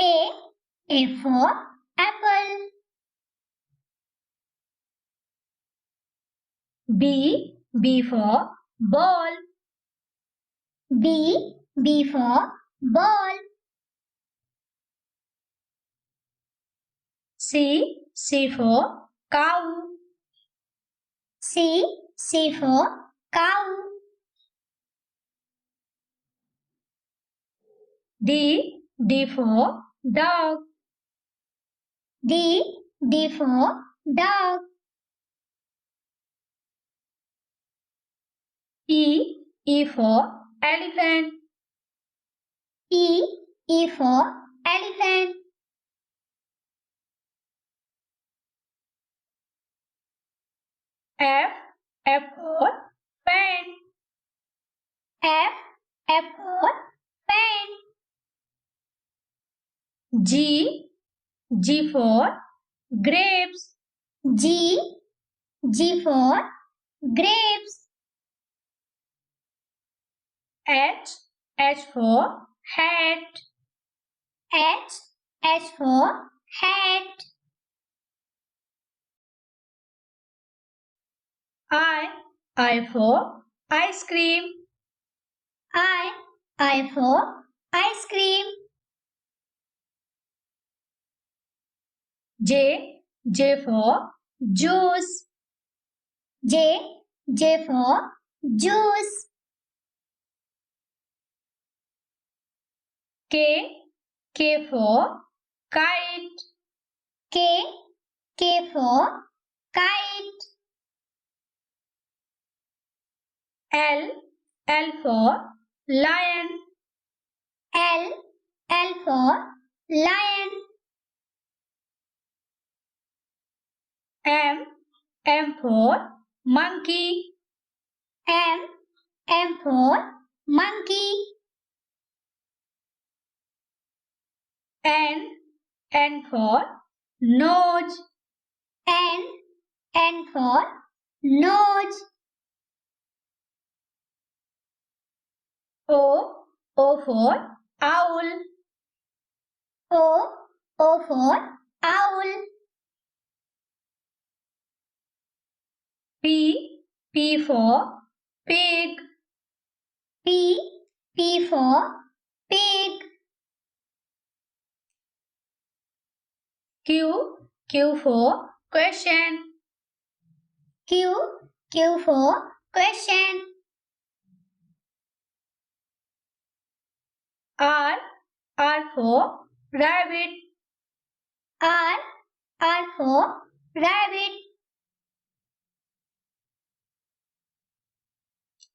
A. A for apple. B. B for ball. B. B for ball. C. C for cow. C. C for cow. D. D for dog. D. D for dog. E. E for elephant. E. E for elephant. F. F for fan. F. F for fan. G. G for grapes. G. G for grapes. H. H for hat. H. H for hat. I for ice cream. I for ice cream. J. J for juice. J. J for juice. K. K for kite. K. K for kite. L. L for lion. L. L for lion. M. M for monkey. M. M for monkey. N. N for nose. N. N for nose. O. O for owl. O. O for owl. P. P for pig. P. P for pig. Q. Q for question. Q. Q for question. R. R for rabbit. R. R for rabbit.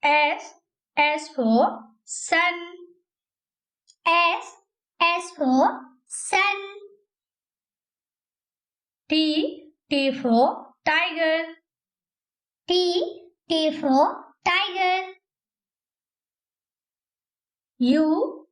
S. S for sun. S. S for sun. T. T for tiger. T. T for tiger. U.